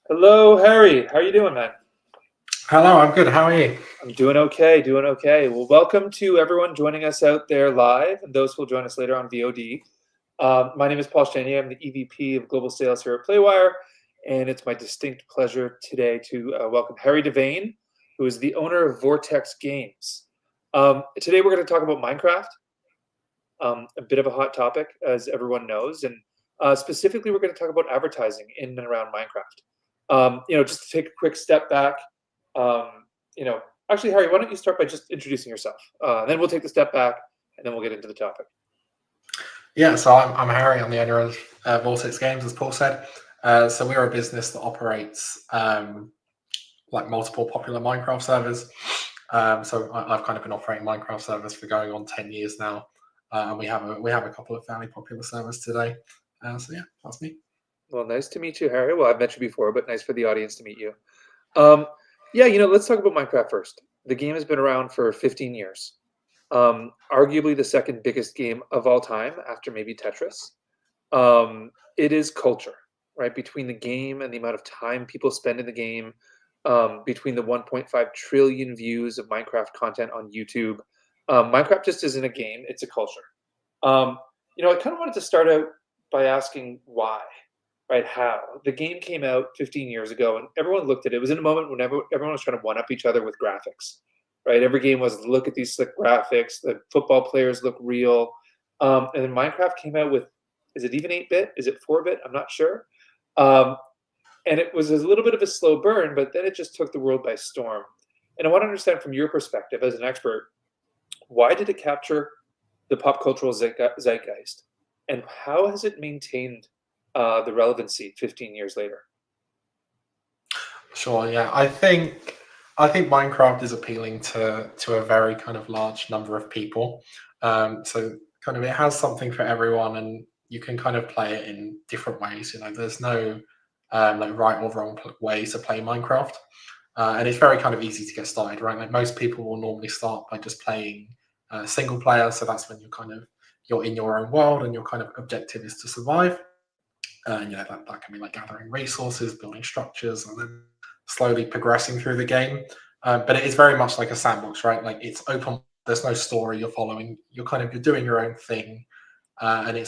Hello, Harry. How are you doing, man? Hello, I'm good. How are you? I'm doing okay, doing okay. Well, welcome to everyone joining us out there live and those who will join us later on VOD. My name is Paul Chenier. I'm the EVP of Global Sales here at Playwire, and it's my distinct pleasure today to welcome Harry Devane, who is the owner of Vortex Games. Today we're going to talk about Minecraft, a bit of a hot topic, as everyone knows, and specifically we're going to talk about advertising in and around Minecraft. Just to take a quick step back, um, you know, actually, Harry, why don't you start by just introducing yourself? Then we'll take the step back, and then we'll get into the topic. Yeah, so I'm Harry. I'm the owner of Vortex Games, as Paul said. So we're a business that operates like multiple popular Minecraft servers. So I've kind of been operating Minecraft servers for going on 10 years now, and we have a couple of fairly popular servers today. So yeah, that's me. Well, nice to meet you, Harry. Well, I've met you before, but nice for the audience to meet you. Um, yeah, let's talk about Minecraft first. The game has been around for 15 years. Arguably the second biggest game of all time after maybe Tetris. It is culture, right? Between the game and the amount of time people spend in the game, between the 1.5 trillion views of Minecraft content on YouTube, Minecraft just isn't a game; it's a culture. I kind of wanted to start out by asking why, right? How the game came out 15 years ago, and everyone looked at it. It was in a moment when everyone was trying to one up each other with graphics, right? Every game was look at these slick graphics. The football players look real, and then Minecraft came out with, is it even 8-bit? Is it 4-bit? I'm not sure. Um, and it was a little bit of a slow burn, but then it just took the world by storm. And I want to understand from your perspective as an expert, why did it capture the pop cultural zeitgeist, and how has it maintained the relevancy 15 years later? Sure. Yeah, I think Minecraft is appealing to a very kind of large number of people. So kind of it has something for everyone, and you can kind of play it in different ways. There's no like right or wrong way to play Minecraft, and it's very kind of easy to get started. Right, like most people will normally start by just playing single player. So that's when you're in your own world, and your kind of objective is to survive. And that can be like gathering resources, building structures, and then slowly progressing through the game. But it is very much like a sandbox, right? Like it's open. There's no story you're following. You're doing your own thing, and it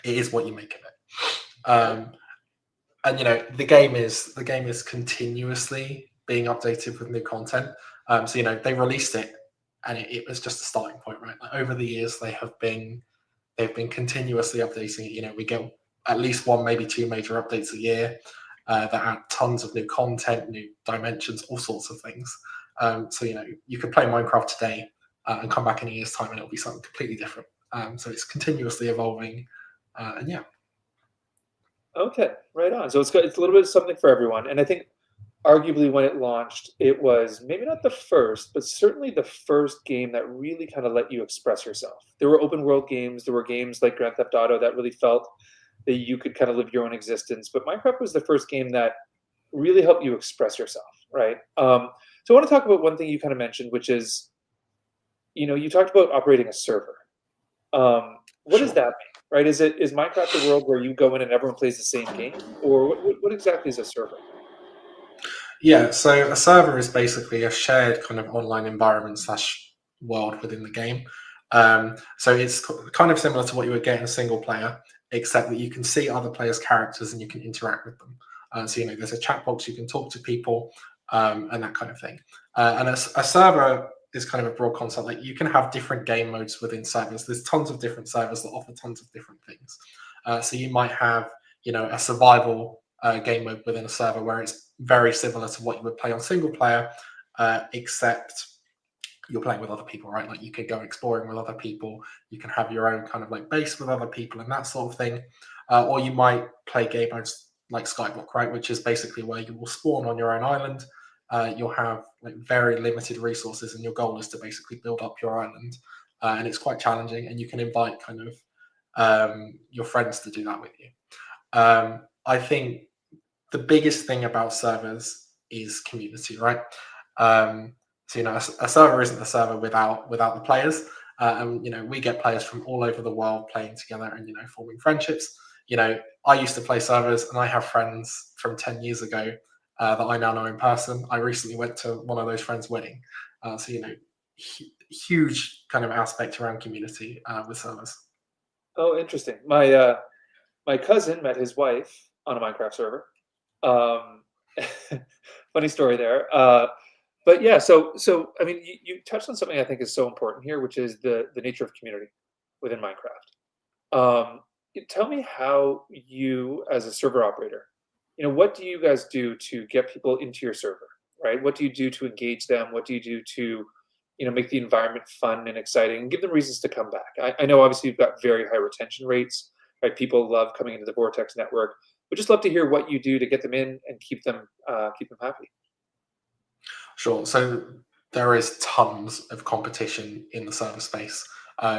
is what you make of it. Okay. And the game is continuously being updated with new content. So they released it, and it was just a starting point, right? Like over the years, they've been continuously updating it. We get at least one, maybe two major updates a year that add tons of new content, new dimensions, all sorts of things. So you could play Minecraft today and come back in a year's time, and it'll be something completely different. So it's continuously evolving, and yeah. Okay, right on. So it's a little bit of something for everyone, and I think arguably when it launched, it was maybe not the first, but certainly the first game that really kind of let you express yourself. There were open world games, there were games like Grand Theft Auto that really felt that you could kind of live your own existence, but Minecraft was the first game that really helped you express yourself, right? So I want to talk about one thing you kind of mentioned, which is, you talked about operating a server. What does Sure. that mean, right? Is Minecraft a world where you go in and everyone plays the same game, or what exactly is a server? Yeah, so a server is basically a shared kind of online environment slash world within the game. So it's kind of similar to what you would get in a single player, except that you can see other players' characters and you can interact with them. So there's a chat box, you can talk to people, and that kind of thing. And a server is kind of a broad concept. Like you can have different game modes within servers. There's tons of different servers that offer tons of different things. So you might have a survival game mode within a server where it's very similar to what you would play on single player, except you're playing with other people, right? Like you could go exploring with other people, you can have your own kind of like base with other people and that sort of thing. Or you might play game modes like Skyblock, right? Which is basically where you will spawn on your own island. You'll have like very limited resources, and your goal is to basically build up your island. And it's quite challenging, and you can invite kind of your friends to do that with you. I think the biggest thing about servers is community, right? So a server isn't a server without the players, and we get players from all over the world playing together and forming friendships. I used to play servers, and I have friends from 10 years ago that I now know in person. I recently went to one of those friends' wedding. So, huge kind of aspect around community with servers. Oh, interesting. My cousin met his wife on a Minecraft server. Um, funny story there. But yeah, so I mean, you touched on something I think is so important here, which is the nature of community within Minecraft. Tell me how you, as a server operator, what do you guys do to get people into your server, right? What do you do to engage them? What do you do to, make the environment fun and exciting and give them reasons to come back? I know obviously you've got very high retention rates, right? People love coming into the Vortex network. But just love to hear what you do to get them in and keep them happy. Sure. So there is tons of competition in the server space.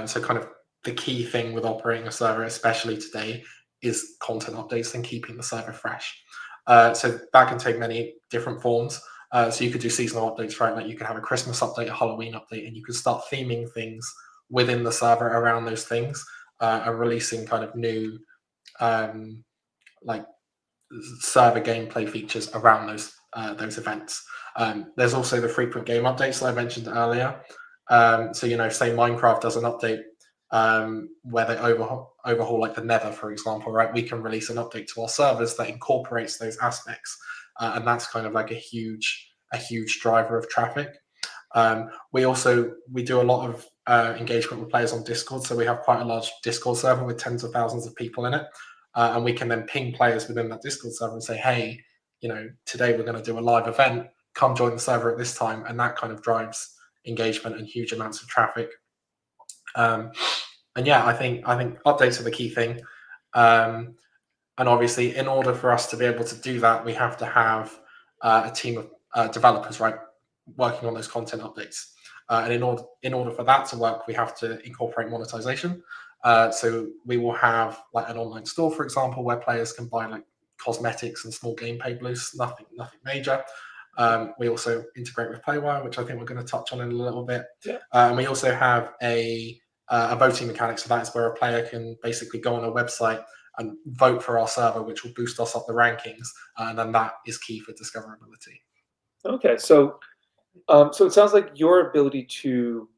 So kind of the key thing with operating a server, especially today, is content updates and keeping the server fresh. So that can take many different forms. So you could do seasonal updates, right? Like you could have a Christmas update, a Halloween update, and you could start theming things within the server around those things and releasing kind of new like server gameplay features around those events. There's also the frequent game updates that I mentioned earlier. So say Minecraft does an update where they overhaul like the Nether, for example, right? We can release an update to our servers that incorporates those aspects, and that's kind of like a huge driver of traffic. We do a lot of engagement with players on Discord, so we have quite a large Discord server with tens of thousands of people in it, and we can then ping players within that Discord server and say, hey, today we're going to do a live event, come join the server at this time, and that kind of drives engagement and huge amounts of traffic. And yeah, I think updates are the key thing, and obviously in order for us to be able to do that, we have to have a team of developers, right, working on those content updates. And in order for that to work, we have to incorporate monetization. So we will have like an online store, for example, where players can buy like cosmetics and small gameplay boosts, nothing major. We also integrate with Playwire, which I think we're going to touch on in a little bit. Yeah. And we also have a voting mechanic. So that's where a player can basically go on a website and vote for our server, which will boost us up the rankings. And then that is key for discoverability. Okay, so it sounds like your ability to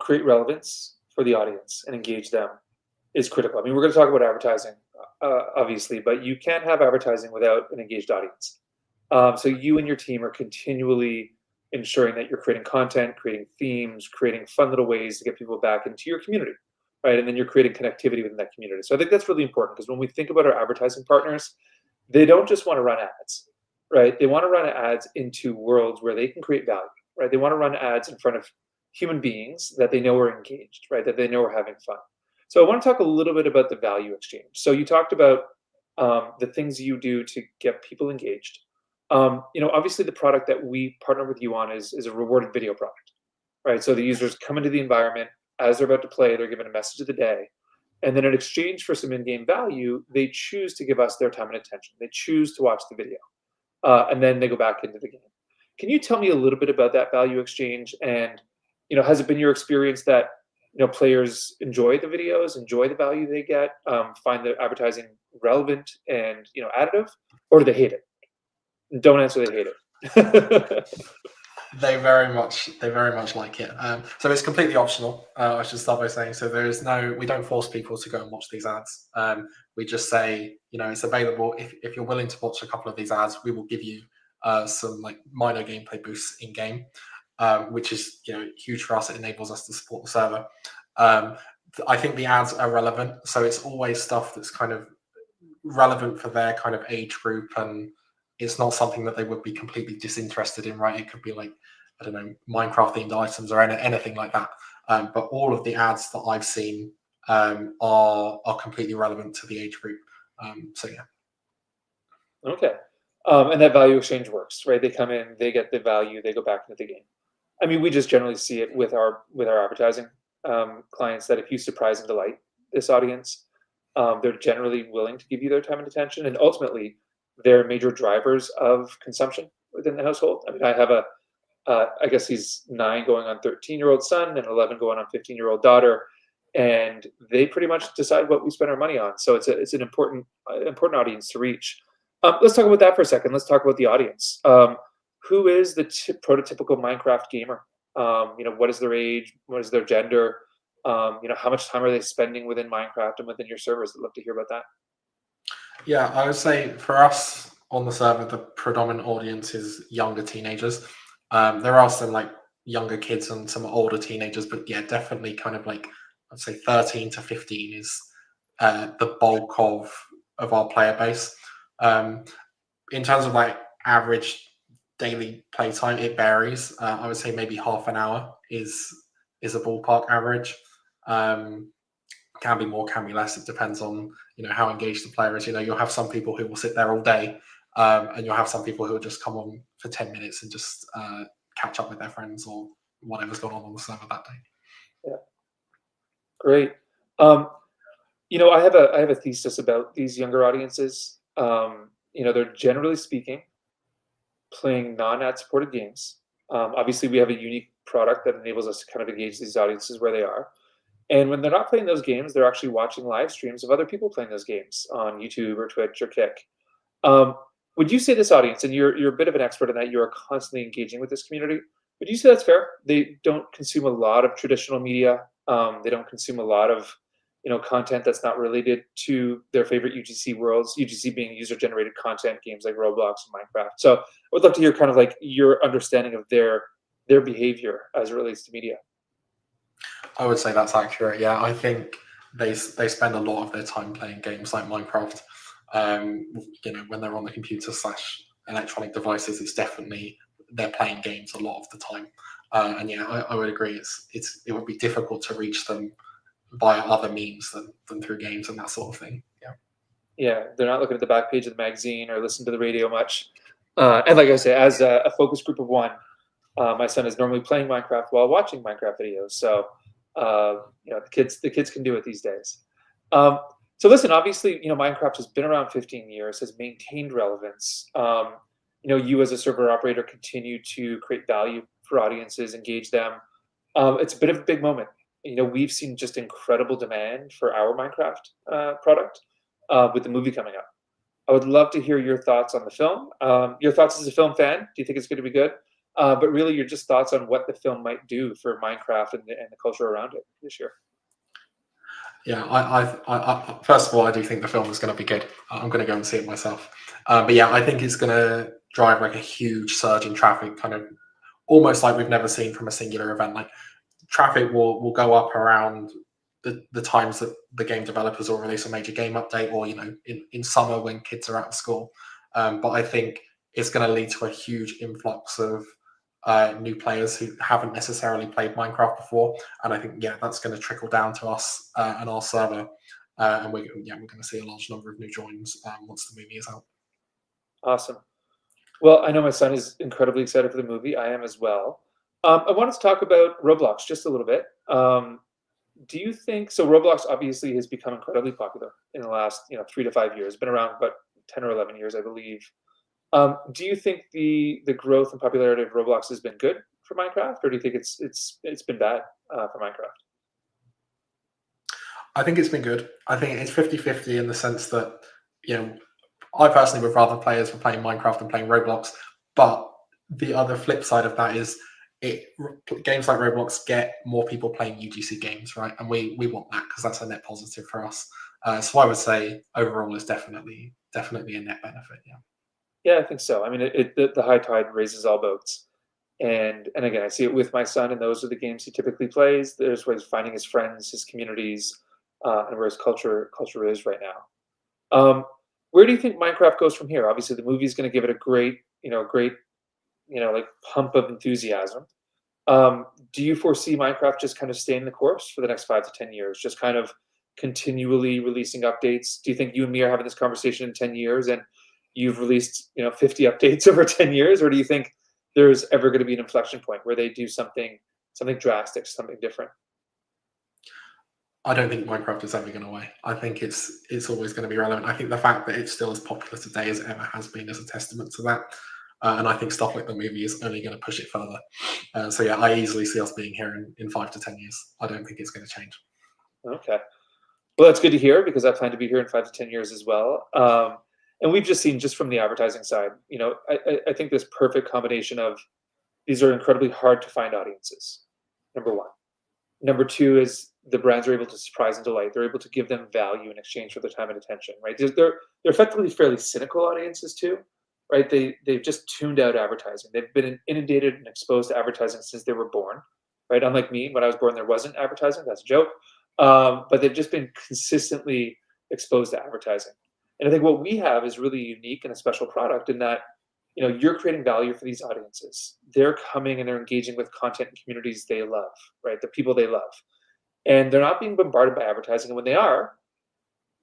create relevance for the audience and engage them is critical. I mean, we're going to talk about advertising, obviously, but you can't have advertising without an engaged audience. So you and your team are continually ensuring that you're creating content, creating themes, creating fun little ways to get people back into your community, right? And then you're creating connectivity within that community. So I think that's really important because when we think about our advertising partners, they don't just want to run ads, right? They want to run ads into worlds where they can create value, right? They want to run ads in front of human beings that they know are engaged, right? That they know are having fun. So I want to talk a little bit about the value exchange. So you talked about the things you do to get people engaged. Obviously the product that we partner with you on is a rewarded video product, right? So the users come into the environment as they're about to play, they're given a message of the day. And then in exchange for some in-game value, they choose to give us their time and attention. They choose to watch the video. And then they go back into the game. Can you tell me a little bit about that value exchange? And, has it been your experience that, players enjoy the videos, enjoy the value they get, find the advertising relevant and, additive, or do they hate it? Don't answer they hate it. They very much like it. So it's completely optional. I should start by saying, so we don't force people to go and watch these ads. We just say, it's available. If you're willing to watch a couple of these ads, we will give you some like minor gameplay boosts in game, which is huge for us. It enables us to support the server. I think the ads are relevant, so it's always stuff that's kind of relevant for their kind of age group, and it's not something that they would be completely disinterested in, right? It could be like, I don't know, Minecraft themed items or anything like that. But all of the ads that I've seen are completely relevant to the age group. So yeah. Okay. And that value exchange works, right? They come in, they get the value, they go back into the game. I mean, we just generally see it with our advertising clients that if you surprise and delight this audience, they're generally willing to give you their time and attention, and ultimately they're major drivers of consumption within the household. I mean, I have I guess he's 9 going on 13-year-old son and 11 going on 15-year-old daughter. and they pretty much decide what we spend our money on. So it's an important audience to reach. Let's talk about that for a second. Let's talk about the audience. Who is the prototypical Minecraft gamer? What is their age? What is their gender? How much time are they spending within Minecraft and within your servers? I'd love to hear about that. Yeah, I would say for us on the server, the predominant audience is younger teenagers. There are some like younger kids and some older teenagers, but yeah, definitely kind of like I'd say 13 to 15 is the bulk of our player base. In terms of like average daily playtime, it varies. I would say maybe half an hour is a ballpark average. Can be more, can be less. It depends on how engaged the player is. You'll have some people who will sit there all day, and you'll have some people who will just come on for 10 minutes and just catch up with their friends or whatever's going on the server that day. Yeah, great. I have a thesis about these younger audiences. They're generally speaking playing non-ad supported games. Obviously, we have a unique product that enables us to kind of engage these audiences where they are. And when they're not playing those games, they're actually watching live streams of other people playing those games on YouTube or Twitch or Kick. Would you say this audience, and you're a bit of an expert in that, you are constantly engaging with this community, would you say that's fair? They don't consume a lot of traditional media. They don't consume a lot of content that's not related to their favorite UGC worlds, UGC being user-generated content, games like Roblox and Minecraft. So I would love to hear kind of like your understanding of their behavior as it relates to media. I would say that's accurate. Yeah, I think they spend a lot of their time playing games like Minecraft. When they're on the computer / electronic devices, it's definitely they're playing games a lot of the time. And yeah, I would agree. It would be difficult to reach them via other means than through games and that sort of thing. Yeah. Yeah, they're not looking at the back page of the magazine or listen to the radio much. And like I say, as a focus group of one, my son is normally playing Minecraft while watching Minecraft videos. So the kids can do it these days. So listen, obviously, Minecraft has been around 15 years, has maintained relevance. You as a server operator continue to create value for audiences, engage them. It's a bit of a big moment. We've seen just incredible demand for our Minecraft product with the movie coming up. I would love to hear your thoughts on the film. Your thoughts as a film fan. Do you think it's going to be good? But really, your just thoughts on what the film might do for Minecraft and the culture around it this year. Yeah, I first of all, I do think the film is going to be good. I'm going to go and see it myself. But yeah, I think it's going to drive like a huge surge in traffic, kind of almost like we've never seen from a singular event. Like traffic will go up around the times that the game developers will release a major game update, or in summer when kids are out of school. But I think it's going to lead to a huge influx of new players who haven't necessarily played Minecraft before, and I think that's going to trickle down to us and our server, and we're going to see a large number of new joins once the movie is out. Awesome. Well, I know my son is incredibly excited for the movie. I am as well. I wanted to talk about Roblox just a little bit. Do you think so? Roblox obviously has become incredibly popular in the last 3 to 5 years. Been around about 10 or 11 years, I believe. Do you think the growth and popularity of Roblox has been good for Minecraft, or do you think it's been bad for Minecraft? I think it's been good. I think it's 50-50 in the sense that I personally would rather players were playing Minecraft than playing Roblox. But the other flip side of that is games like Roblox get more people playing UGC games, right? And we want that because that's a net positive for us. So I would say overall is definitely a net benefit. Yeah. Yeah, I think so. I mean, the high tide raises all boats, and again, I see it with my son, and those are the games he typically plays. There's where he's finding his friends, his communities, and where his culture is right now. Where do you think Minecraft goes from here? Obviously, the movie is going to give it a great like pump of enthusiasm. Do you foresee Minecraft just kind of staying the course for the next 5 to 10 years, just kind of continually releasing updates? Do you think you and me are having this conversation in 10 years and you've released 50 updates over 10 years, or do you think there's ever going to be an inflection point where they do something drastic, something different? I don't think Minecraft is ever going away. I think it's always going to be relevant. I think the fact that it's still as popular today as it ever has been is a testament to that. And I think stuff like the movie is only going to push it further. So yeah, I easily see us being here in 5 to 10 years. I don't think it's going to change. Okay. Well, that's good to hear because I plan to be here in 5 to 10 years as well. And we've just seen just from the advertising side, I think this perfect combination of these are incredibly hard to find audiences. Number one. Number two is the brands are able to surprise and delight. They're able to give them value in exchange for their time and attention, right? They're effectively fairly cynical audiences too, right? They've just tuned out advertising. They've been inundated and exposed to advertising since they were born, right? Unlike me, when I was born, there wasn't advertising. That's a joke. But they've just been consistently exposed to advertising. And I think what we have is really unique and a special product in that you're creating value for these audiences. They're coming and they're engaging with content and communities they love, right? The people they love. And they're not being bombarded by advertising. And when they are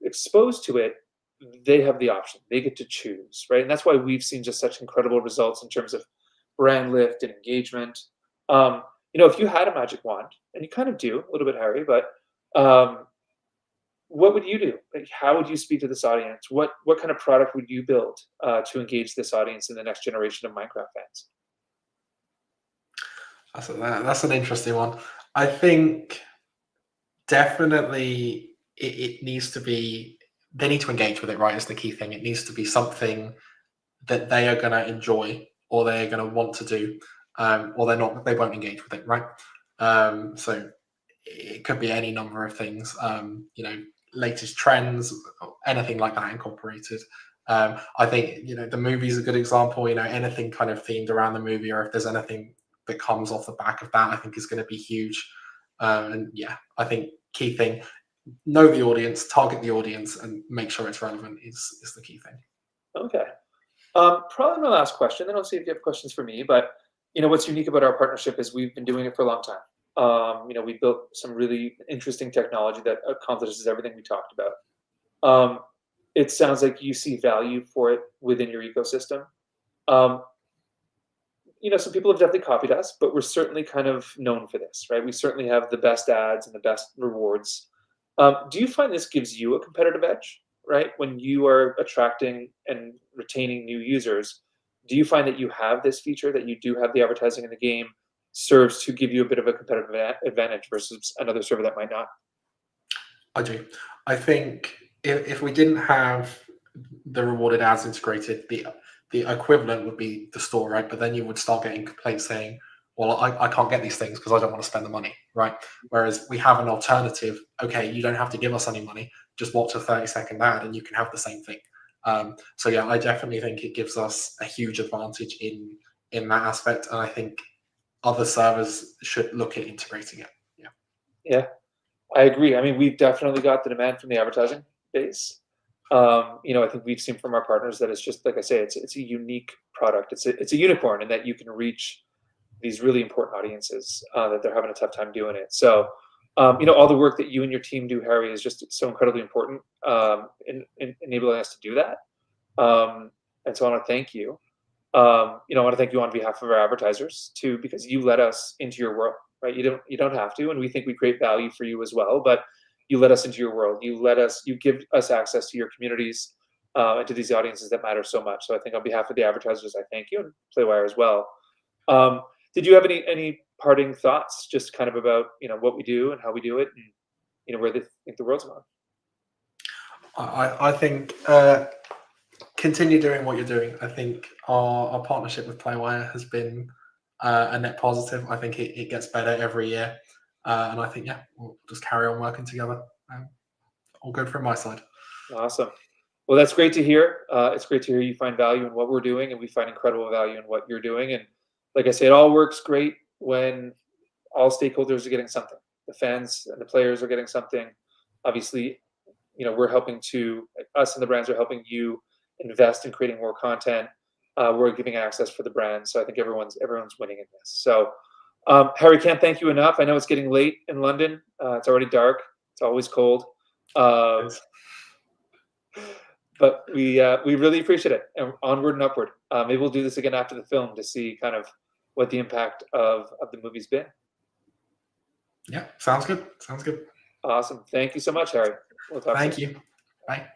exposed to it, they have the option. They get to choose, right? And that's why we've seen just such incredible results in terms of brand lift and engagement. If you had a magic wand, and you kind of do a little bit, Harry, but what would you do? Like, how would you speak to this audience? What kind of product would you build to engage this audience in the next generation of Minecraft fans? That's an interesting one. I think definitely it needs to be, they need to engage with it, right? Is the key thing. It needs to be something that they are going to enjoy or they're going to want to do, or they won't engage with it, right? So it could be any number of things, latest trends, anything like that incorporated. I think, the movie's a good example, anything kind of themed around the movie, or if there's anything that comes off the back of that, I think is going to be huge. And yeah, I think key thing, know the audience, target the audience, and make sure it's relevant is the key thing. Okay. Probably my last question. I don't see if you have questions for me, but what's unique about our partnership is we've been doing it for a long time. We built some really interesting technology that accomplishes everything we talked about. It sounds like you see value for it within your ecosystem. Some people have definitely copied us, but we're certainly kind of known for this, right? We certainly have the best ads and the best rewards. Do you find this gives you a competitive edge, right? When you are attracting and retaining new users, do you find that you have this feature, that you do have the advertising in the game serves to give you a bit of a competitive advantage versus another server that might not? I do. I think if we didn't have the rewarded ads integrated, the equivalent would be the store, right? But then you would start getting complaints saying, well, I can't get these things because I don't want to spend the money, right? Whereas we have an alternative. Okay, you don't have to give us any money. Just watch a 30-second ad and you can have the same thing. So yeah, I definitely think it gives us a huge advantage in that aspect. And I think other servers should look at integrating it. Yeah. Yeah, I agree. I mean, we've definitely got the demand from the advertising base. I think we've seen from our partners that it's just, like I say, it's a unique product. It's a unicorn in that you can reach these really important audiences that they're having a tough time doing it. So, all the work that you and your team do, Harry, is just so incredibly important in enabling us to do that. And so I want to thank you. I want to thank you on behalf of our advertisers too, because you let us into your world, right? You don't have to, and we think we create value for you as well. But you let us into your world. You give us access to your communities and to these audiences that matter so much. So I think on behalf of the advertisers, I thank you, and Playwire as well. Did you have any parting thoughts, just kind of about what we do and how we do it, and where they think the world's going? I think continue doing what you're doing. I think our partnership with Playwire has been a net positive. I think it gets better every year, and I think we'll just carry on working together. All good from my side. Awesome. Well, that's great to hear. It's great to hear you find value in what we're doing, and we find incredible value in what you're doing. And like I say, it all works great when all stakeholders are getting something. The fans and the players are getting something. Obviously, us and the brands are helping you invest in creating more content. We're giving access for the brand. So I think everyone's winning in this. So Harry, can't thank you enough. I know it's getting late in London. It's already dark. It's always cold. But we really appreciate it, and onward and upward. Maybe we'll do this again after the film to see kind of what the impact of the movie's been. Yeah, sounds good. Sounds good. Awesome. Thank you so much, Harry. We'll talk soon. Thank you. Bye.